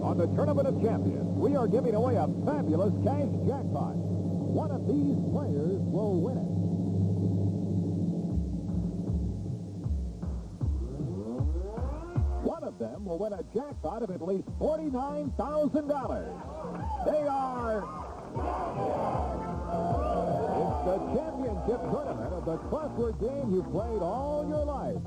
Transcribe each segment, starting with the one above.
On the Tournament of Champions, we are giving away a fabulous cash jackpot. One of these players will win it. One of them will win a jackpot of at least $49,000. They are... It's the championship tournament of the crossword game you've played all your life.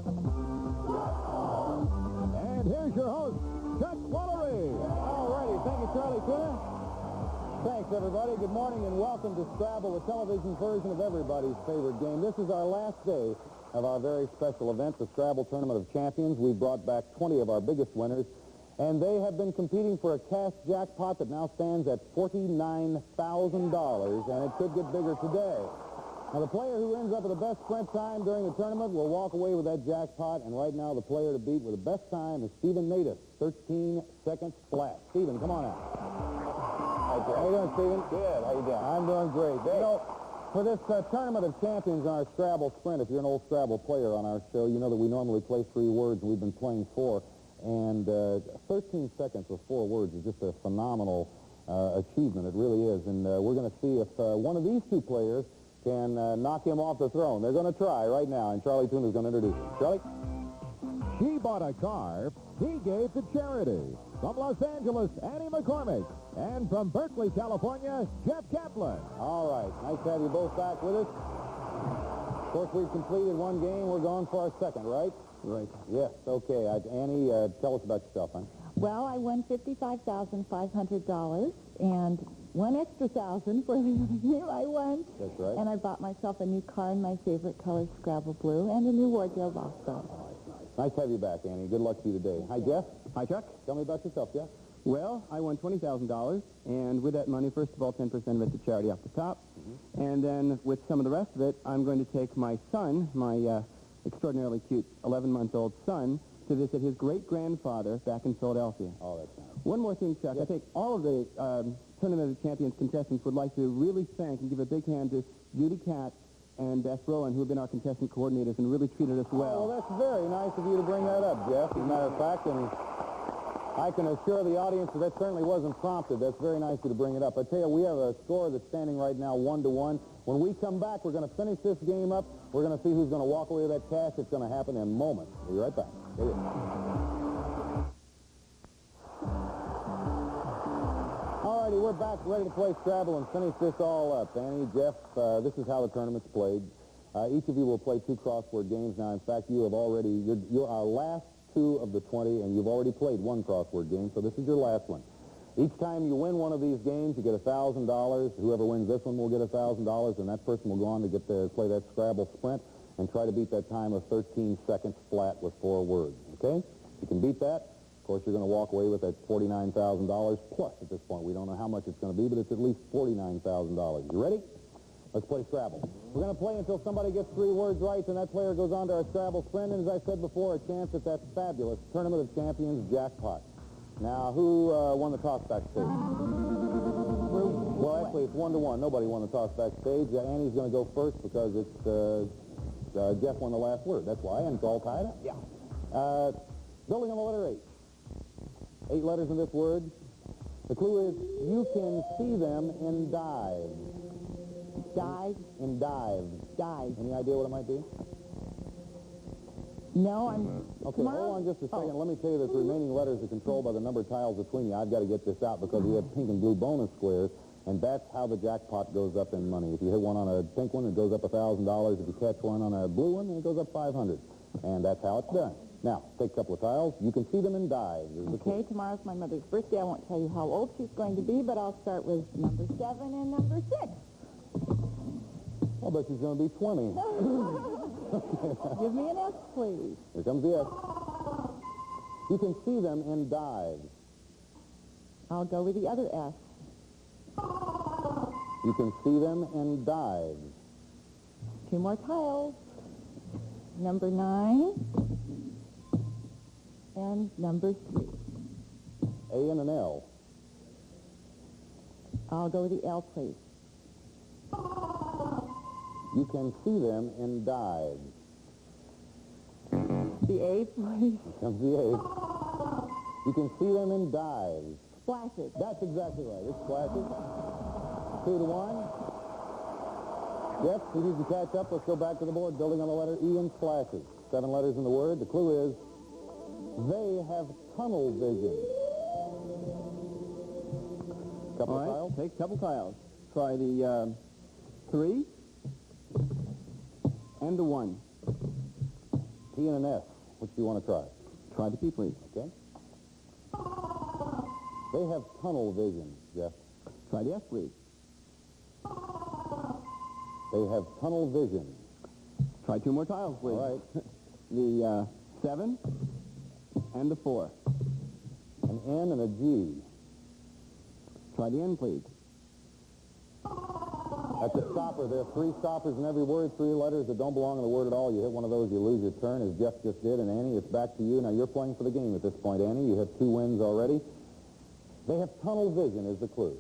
And here's your host, Chuck Woolery. All righty. Thank you, Charlie Tuna. Thanks, everybody. Good morning and welcome to Scrabble, the television version of everybody's favorite game. This is our last day of our very special event, the Scrabble Tournament of Champions. We brought back 20 of our biggest winners, and they have been competing for a cash jackpot that now stands at $49,000, and it could get bigger today. Now, the player who ends up with the best sprint time during the tournament will walk away with that jackpot, and right now the player to beat with the best time is Stephen Natus, 13 seconds flat. Stephen, come on out. How you doing, Stephen? Good. How you doing? I'm doing great. You know, for this Tournament of Champions on our Scrabble Sprint, if you're an old Scrabble player on our show, you know that we normally play 3 words, and we've been playing 4. And 13 seconds with 4 words is just a phenomenal achievement. It really is. And we're going to see if one of these 2 players can knock him off the throne. They're going to try right now, and Charlie Tuna is going to introduce him. Charlie? She bought a car he gave to charity. From Los Angeles, Annie McCormick. And from Berkeley, California, Jeff Kaplan. All right. Nice to have you both back with us. Of course, we've completed 1 game. We're going for our second, right? Right. Yes. Okay. Annie, tell us about yourself, hon. Well, I won $55,500 and 1 extra $1,000 for the game I won. That's right. And I bought myself a new car in my favorite color, Scrabble Blue, and a new wardrobe also. Nice to have you back, Annie. Good luck to you today. Hi, Jeff. Hi, Chuck. Tell me about yourself, Jeff. Well, I won $20,000, and with that money, first of all, 10% of it to charity off the top. And then with some of the rest of it, I'm going to take my son, my extraordinarily cute 11-month-old son, to visit his great-grandfather back in Philadelphia. Oh, that's nice. One more thing, Chuck. Yes. I think all of the Tournament of Champions contestants would like to really thank and give a big hand to Judy Katz and Beth Rowan, who have been our contestant coordinators and really treated us well. Oh, well, that's very nice of you to bring that up, Jeff. As a matter of fact, and I can assure the audience that certainly wasn't prompted. That's very nice of you to bring it up. I tell you, we have a score that's standing right now 1-1. When we come back, we're going to finish this game up. We're going to see who's going to walk away with that cash. It's going to happen in moments. We'll be right back. Stay with us. All righty, we're back ready to play Scrabble and finish this all up. Annie, Jeff, this is how the tournament's played. Each of you will play 2 crossword games. Now, in fact, you have already, you're our last 2 of the 20, and you've already played 1 crossword game, so this is your last one. Each time you win one of these games, you get $1,000. Whoever wins this one will get $1,000, and that person will go on to get to play that Scrabble Sprint and try to beat that time of 13 seconds flat with 4 words, okay? If you can beat that, of course, you're going to walk away with that $49,000 plus at this point. We don't know how much it's going to be, but it's at least $49,000. You ready? Let's play Scrabble. We're going to play until somebody gets 3 words right, and that player goes on to our Scrabble Sprint, and as I said before, a chance at that fabulous Tournament of Champions jackpot. Now, who won the toss backstage? Well, actually, it's 1-1. Nobody won the toss backstage. Annie's going to go first because it's Jeff won the last word. That's why, and it's all tied up. Yeah. Building on the letter H. 8 letters in this word. The clue is you can see them in dives. Dive? In dives. Dive. Any idea what it might be? No, I'm... Okay, hold on just a second. Let me tell you that the remaining letters are controlled by the number of tiles between you. I've got to get this out because we have pink and blue bonus squares, and that's how the jackpot goes up in money. If you hit one on a pink one, it goes up $1,000. If you catch one on a blue one, then it goes up $500. And that's how it's done. Now, take a couple of tiles. You can see them in dives. Okay, tomorrow's my mother's birthday. I won't tell you how old she's going to be, but I'll start with number 7 and number 6. I'll bet she's going to be 20. Give me an S, please. Here comes the S. You can see them in dives. I'll go with the other S. You can see them in dives. 2 more tiles. Number 9 and number 3. A and an L. I'll go with the L, please. You can see them in dives. The A, please. Here comes the A. You can see them in dives. Splashes. That's exactly right. It's splashes. 2-1. Jeff, we need to catch up. Let's go back to the board, building on the letter E in splashes. 7 letters in the word. The clue is they have tunnel vision. Couple All of right, tiles. take a couple tiles. Try the 3 and the 1. P and an S. Which do you want to try? Try the P, please. Okay. They have tunnel vision, Jeff. Try the S, please. They have tunnel vision. Try 2 more tiles, please. All right. The 7 and the 4. An N and a G. Try the N, please. That's a stopper. There are 3 stoppers in every word, 3 letters that don't belong in the word at all. You hit one of those, you lose your turn, as Jeff just did. And Annie, it's back to you. Now, you're playing for the game at this point, Annie. You have 2 wins already. They have tunnel vision is the clue.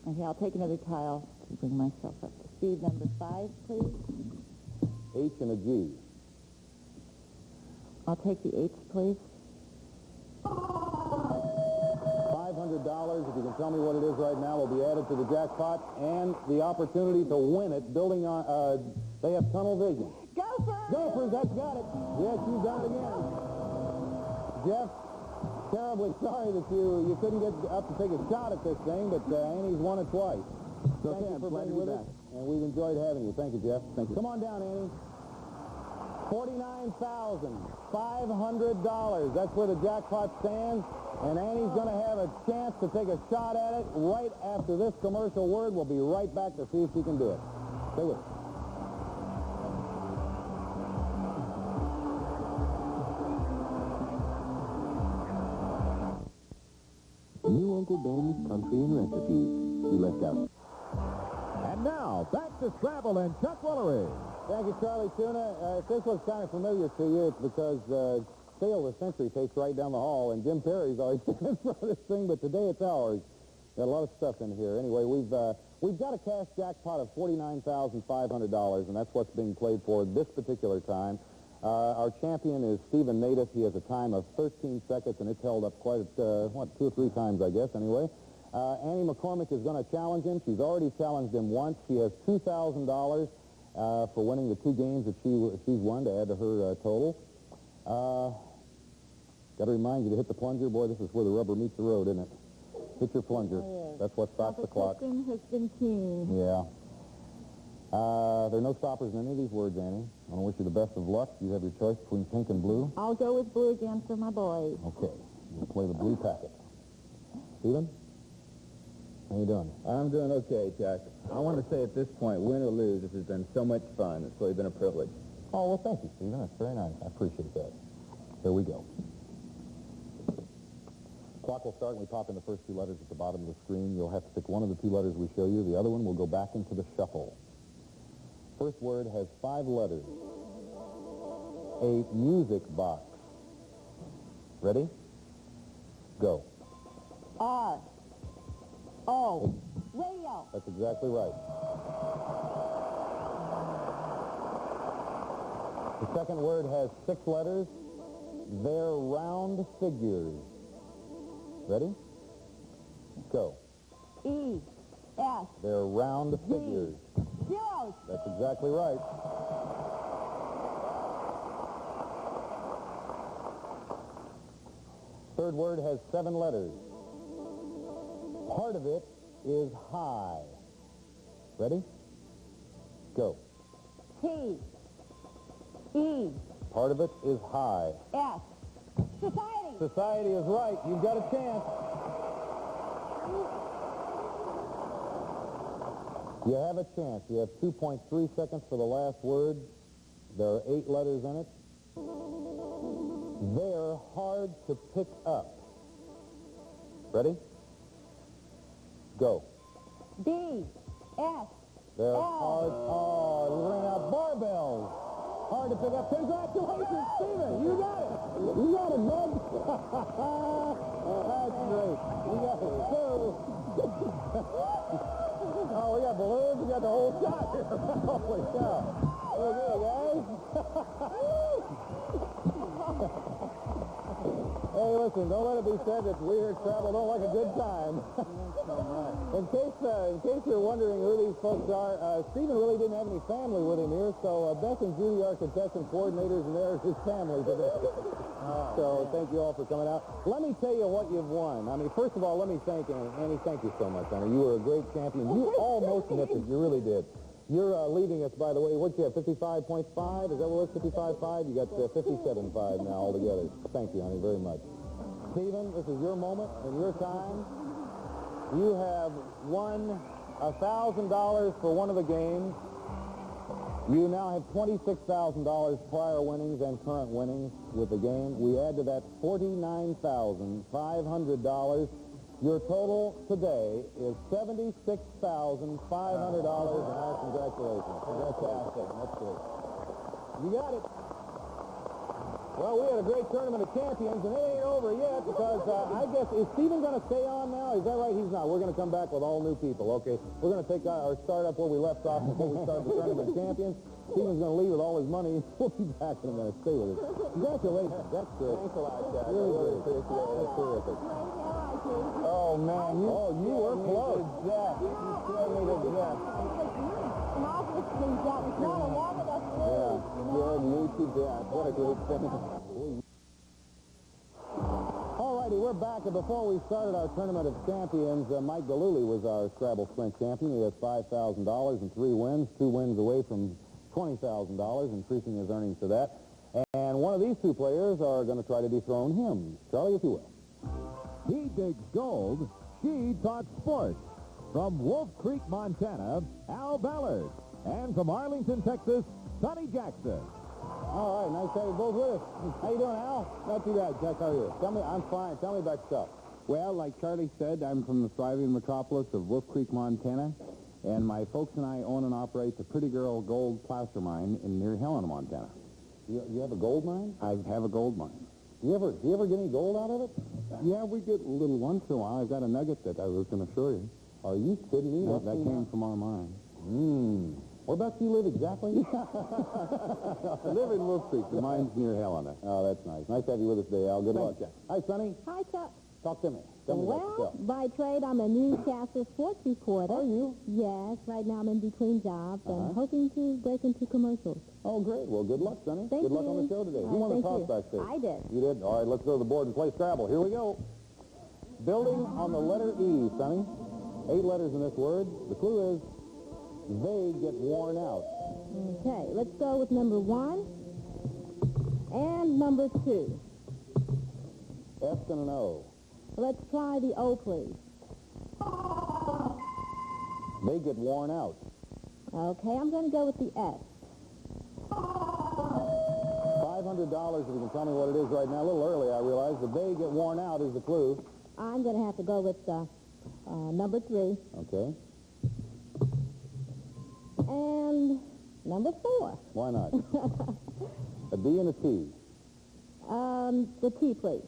Okay, I'll take another tile to bring myself up to speed. Number 5, please. H and a G. I'll take the H, please. $500, if you can tell me what it is right now, will be added to the jackpot and the opportunity to win it, building on, they have tunnel vision. Gophers! Gophers, that's got it. Yes, you've done it again. Jeff, terribly sorry that you couldn't get up to take a shot at this thing, but Annie's won it twice. So, Thank you for glad being to be with us, back. and we've enjoyed having you. Thank you, Jeff. Thank you. Come on down, Annie. $49,500. That's where the jackpot stands, and Annie's going to have a chance to take a shot at it right after this commercial word. We'll be right back to see if she can do it. Stay with us. New Uncle Ben's Country and Recipes. We left out. And now, back to Scrabble and Chuck Woolery. Thank you, Charlie Tuna. If this was kind of familiar to you, it's because Sale of the Century takes right down the hall, and Jim Perry's always in front of this thing, but today it's ours. Got a lot of stuff in here. Anyway, we've got a cash jackpot of $49,500, and that's what's being played for this particular time. Our champion is Stephen Native. He has a time of 13 seconds, and it's held up quite, 2 or 3 times, I guess, anyway. Annie McCormick is going to challenge him. She's already challenged him once. She has $2,000 for winning the 2 games that she's won to add to her total. Got to remind you to hit the plunger. Boy, this is where the rubber meets the road, isn't it? Hit your plunger. That's what stops the clock. Competition has been keen. Yeah. There are no stoppers in any of these words, Annie. I want to wish you the best of luck. You have your choice between pink and blue. I'll go with blue again for my boys. Okay. We'll play the blue packet. Stephen? How you doing? I'm doing okay, Chuck. I want to say at this point, win or lose, this has been so much fun. It's really been a privilege. Oh, well, thank you, Stephen. That's very nice. I appreciate that. Here we go. Clock will start when we pop in the first 2 letters at the bottom of the screen. You'll have to pick one of the 2 letters we show you. The other one will go back into the shuffle. First word has 5 letters. A music box. Ready? Go. R. O. Radio. That's exactly right. The second word has 6 letters. They're round figures. Ready? Go. E. S. They're round figures. Zeros. That's exactly right. Third word has 7 letters. Part of it is high. Ready? Go. T. E. Part of it is high. S. Society. Society is right. You've got a chance. You have a chance. You have 2.3 seconds for the last word. There are 8 letters in it. They're hard to pick up. Ready? Go. B. S. They're L. hard. Oh, we ran out. Barbells. Hard to pick up. Congratulations, Stephen. You got it. You got it, bud. That's great. You got it. Oh, we got balloons. We got the whole shot here. Holy cow. Look at it, guys. Hey, listen. listen, don't let it be said that we here at Scrabble don't like a good time. In case you're wondering who these folks are, Stephen really didn't have any family with him here, so Beth and Judy are contestant coordinators, and there's his family today. So thank you all for coming out. Let me tell you what you've won. I mean, first of all, let me thank Annie. Annie, thank you so much, honey. You were a great champion. You almost nipped it. You really did. You're leading us, by the way. What'd you have, 55.5? Is that what it was, 55.5? You got 57.5 now altogether. Thank you, honey, very much. Stephen, this is your moment and your time. You have won $1,000 for one of the games. You now have $26,000 prior winnings and current winnings with the game. We add to that $49,500. Your total today is $76,500, and our congratulations. Fantastic. That's great. You got it. Well, we had a great tournament of champions, and it ain't over yet because I guess, is Stephen going to stay on now? Is that right? He's not. We're going to come back with all new people, okay? We're going to take our start up where we left off before we start the tournament of champions. Stephen's going to leave with all his money. We'll be back in a minute. Stay with us. Congratulations. That's good. Thanks a lot, Jack. Really appreciate it. That's terrific. Oh, man. You were close. Jack. You scared me to death. Obviously, Jack, it's not a long enough list. Yeah. Scared me to death. What a great finish. All righty, we're back. And before we started our tournament of champions, Mike Galuli was our Scrabble Sprint champion. He has $5,000 and 3 wins, 2 wins away from $20,000, increasing his earnings to that. And one of these two players are going to try to dethrone him. Charlie, if you will. He digs gold. She talks sports. From Wolf Creek, Montana, Al Ballard. And from Arlington, Texas, Sonny Jackson. All right, nice to have you both with us. How you doing, Al? Not too bad, Jack. How are you? Tell me, I'm fine. Tell me about yourself. Well, like Charlie said, I'm from the thriving metropolis of Wolf Creek, Montana, and my folks and I own and operate the Pretty Girl Gold Placer Mine near Helena, Montana. You have a gold mine? I have a gold mine. Do you ever get any gold out of it? Yeah, we get a little once in a while. I've got a nugget that I was going to show you. Are you kidding me? That came from our mine. Whereabouts do you live exactly? I live in Wolf Creek. The mine's near Helena. Oh, that's nice. Nice to have you with us today, Al. Good luck. Jack. Hi, Sonny. Hi, Chuck. Talk to me. Tell me about Well, yourself. by trade, I'm a newscaster sports reporter. Are you? Yes, right now I'm in between jobs and hoping to break into commercials. Oh, great. Well, good luck, Sonny. Thank Good luck you. on the show today. All Who right, won the thank toss you. backstage? I did. You did? All right, let's go to the board and play Scrabble. Here we go. Building on the letter E, Sonny. 8 letters in this word. The clue is they get worn out. Okay, let's go with number 1 and number 2. S and an O. Let's try the O, please. They get worn out. Okay, I'm going to go with the S. $500 if you can tell me what it is right now. A little early, I realize, but they get worn out is the clue. I'm going to have to go with number 3 Okay. and number 4. Why not? A D and a T. The T, please.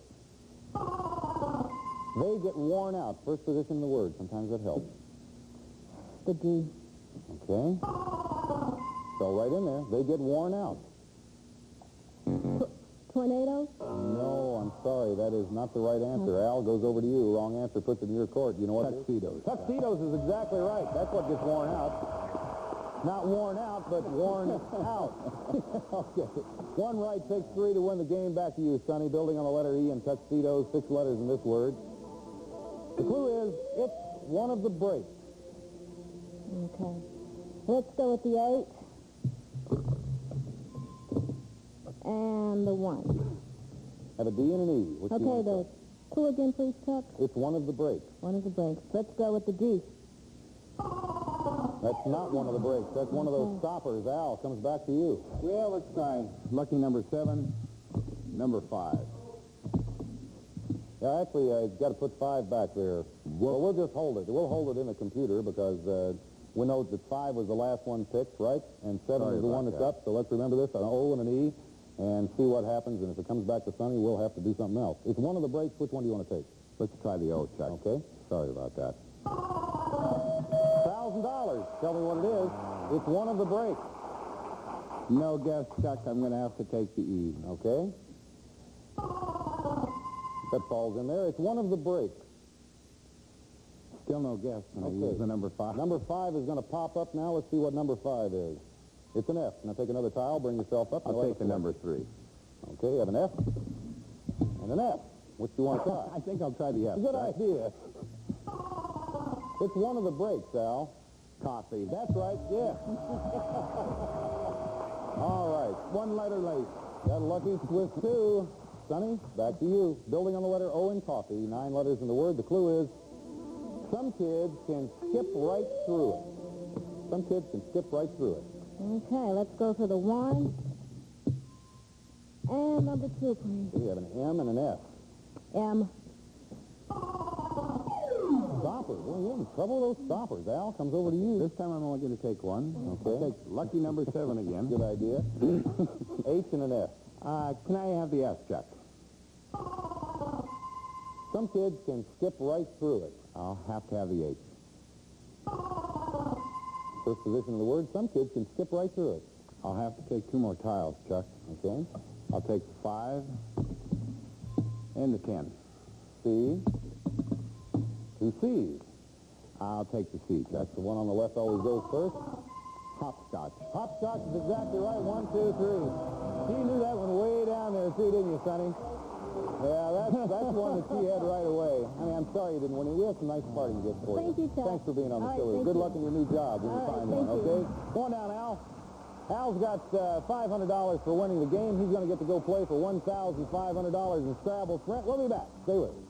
They get worn out. First position in the word. Sometimes that helps. The D. Okay. So right in there. They get worn out. Tornadoes? No, I'm sorry. That is not the right answer. Al goes over to you. Wrong answer puts it in your court. You know what? Tuxedos. Tuxedos is exactly right. That's what gets worn out. Not worn out, but worn out. Okay. 1 right takes 3 to win the game. Back to you, Sonny. Building on the letter E and tuxedos. 6 letters in this word. The clue is it's one of the breaks. Okay. Let's go with the 8 and the 1. Have a D and an E. Which do you Okay, want? the clue again, please, Chuck. It's one of the breaks. One of the breaks. Let's go with the D. That's not one of the breaks. That's one of those stoppers. Al, comes back to you. Well, let's try lucky number 7, number 5. Yeah, actually, you've got to put 5 back there. Well, we'll just hold it. We'll hold it in the computer because we know that 5 was the last one picked, right? And 7 is the one that's up. So let's remember this, an O and an E, and see what happens. And if it comes back to Sonny, we'll have to do something else. It's one of the breaks. Which one do you want to take? Let's try the O, Chuck. Okay. Sorry about that. $1,000. Tell me what it is. It's one of the breaks. No guess, Chuck. I'm going to have to take the E. Okay. That falls in there. It's one of the breaks. Still no guess. And I Okay. use the number 5. Number 5 is going to pop up now. Let's see what number 5 is. It's an F. Now take another tile, bring yourself up. I'll take the number 3. Okay, you have an F and an F. Which do you want to try? I think I'll try the F. Good idea. It's one of the breaks, Al. Coffee. That's right, yeah. All right, One letter late. got lucky with 2. Sonny, back to you. Building on the letter O in coffee, 9 letters in the word. The clue is some kids can skip right through it. Some kids can skip right through it. Okay, let's go for the 1. And number 2, please. We have an M and an S. M. Stoppers. Well, you're in trouble with those stoppers. Al, comes over to you. This time I'm only going to take 1. Okay. I'll take lucky number 7 again. Good idea. H and an S. Can I have the S, Chuck? Some kids can skip right through it. I'll have to have the H. First position of the word, some kids can skip right through it. I'll have to take 2 more tiles, Chuck. Okay. I'll take 5 and the 10. C. 2 C's. I'll take the C, Chuck. That's the one on the left always goes first. Hopscotch. Hopscotch is exactly right. 1, 2, 3. You knew that one way down there too, didn't you, Sonny? Yeah, that's one that she had right away. I mean, I'm sorry you didn't win it. We have some nice parting gifts for Thank you, Chuck. Thanks for being on the All show. right, Good thank luck in your new job when you All right, find thank one, you. okay? Go on down, Al. Al's got $500 for winning the game. He's going to get to go play for $1,500 in Scrabble. Brent, we'll be back. Stay with us.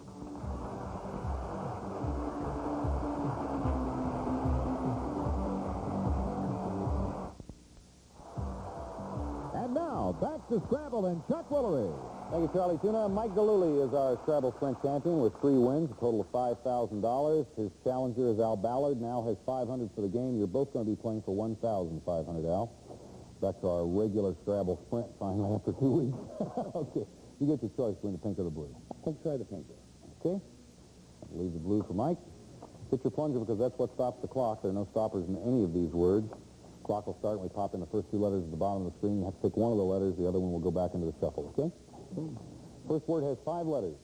And now, back to Scrabble and Chuck Woolery. Thank you, Charlie Tuna. Mike Galuli is our Scrabble Sprint champion with 3 wins, a total of $5,000. His challenger is Al Ballard, now has $500 for the game. You're both going to be playing for $1,500, Al. Back to our regular Scrabble Sprint finally after 2 weeks. Okay, you get your choice between the pink or the blue. I'll try the pink. Okay, I'll leave the blue for Mike. Hit your plunger because that's what stops the clock. There are no stoppers in any of these words. Clock will start when we pop in the first 2 letters at the bottom of the screen. You have to pick one of the letters. The other one will go back into the shuffle, okay? First word has 5 letters.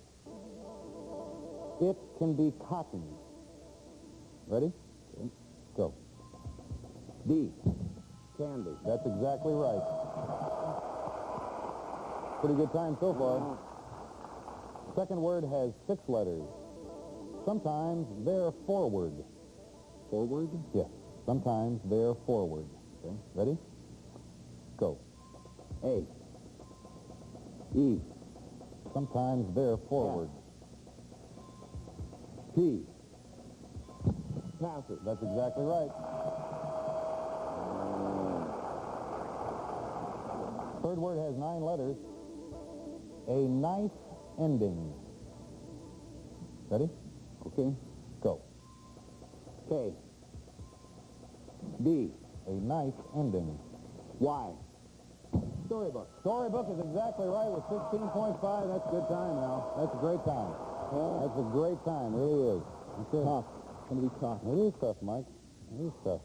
It can be cotton. Ready? Okay. Go. D. Candy. That's exactly right. Pretty good time so far. Second word has 6 letters. Sometimes they're forward. Forward. Yes. Sometimes they're forward. Okay. Ready? Go. A. E. Sometimes they're forward. P. Pass it. That's exactly right. Third word has 9 letters. A nice ending. Ready? Okay. Go. K. B. A nice ending. Y. Storybook. Storybook is exactly right with 16.5. That's a good time now. That's a great time. That's a great time. It really is. Okay. Tough. It's going to be tough. It is tough, Mike. It is tough.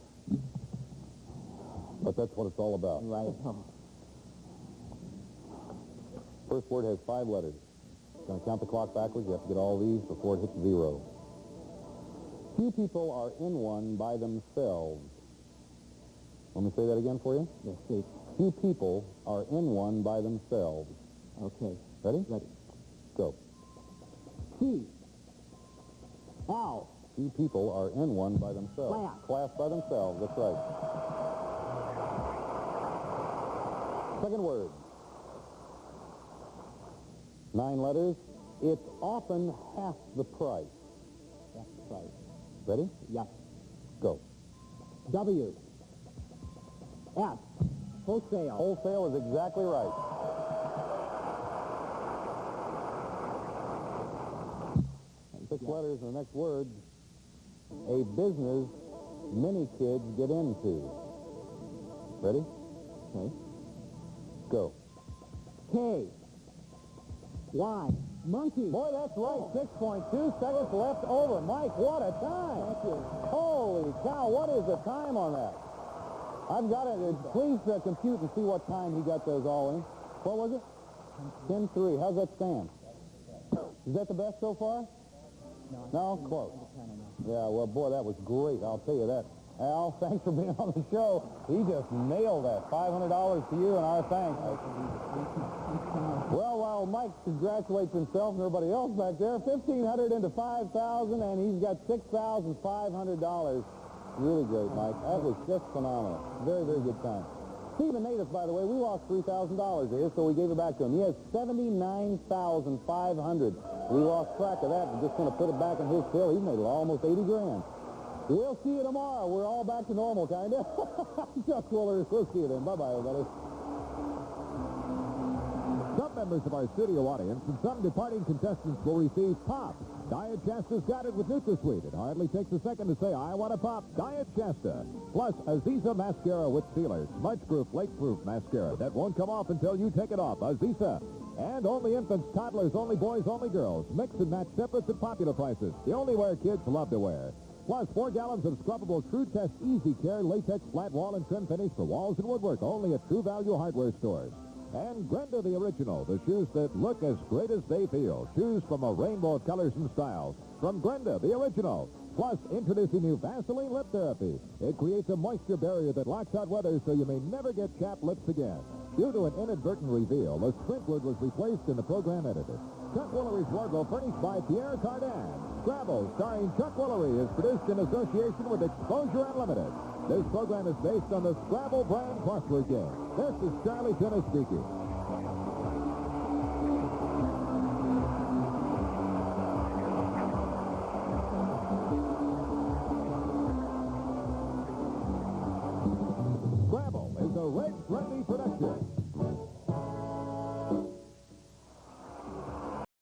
But that's what it's all about. Right. First word has 5 letters. Going to count the clock backwards. You have to get all these before it hits 0. Few people are in one by themselves. Let me say that again for you. Yes, please. Few people are in one by themselves. Okay. Ready? Ready. Go. C. Ow. Few people are in one by themselves. Class. Class by themselves. That's right. Second word. 9 letters. It's often half the price. That's right. Ready? Yes. Go. W. S. Wholesale. Wholesale is exactly right. Six letters in the next word. A business many kids get into. Ready? Okay. Go. K. Y. Monkey. Boy, that's right. 6.2 seconds left over. Mike, what a time. Thank you. Holy cow, what is the time on that? I've got it. Please compute and see what time he got those all in. What was it? 10-3. How's that stand? Is that the best so far? No, close. Yeah, well, boy, that was great. I'll tell you that. Al, thanks for being on the show. He just nailed that. $500 to you and our thanks. Well, while Mike congratulates himself and everybody else back there, $1,500 into $5,000, and he's got $6,500. Really great, Mike. That was just phenomenal. Very, very good time. Stephen Natus, by the way, we lost $3,000 here, so we gave it back to him. He has $79,500. We lost track of that. We're just going to put it back in his till. He's made almost 80 grand. We'll see you tomorrow. We're all back to normal, kind of. Chuck Wooler, we'll see you then. Bye-bye, everybody. Some members of our studio audience and some departing contestants will receive Pop. Diet Shasta's got it with NutraSweet. It hardly takes a second to say, I want a Pop. Diet Shasta. Plus, Aziza Mascara with Sealers. Smudge-proof, flake-proof mascara. That won't come off until you take it off. Aziza. And only infants, toddlers, only boys, only girls. Mix and match separates at popular prices. The only wear kids love to wear. Plus, 4 gallons of scrubbable True Test Easy Care latex flat wall and trim finish for walls and woodwork. Only at True Value Hardware stores. And Grenda the Original, the shoes that look as great as they feel. Shoes from a rainbow of colors and styles. From Grenda the Original. Plus, introducing new Vaseline Lip Therapy. It creates a moisture barrier that locks out weather so you may never get chapped lips again. Due to an inadvertent reveal, the script word was replaced in the program editor. Chuck Woolery's wardrobe furnished by Pierre Cardin. Scrabble, starring Chuck Woolery, is produced in association with Exposure Unlimited. This program is based on the Scrabble brand crossword game. This is Charlie Tennis speaking.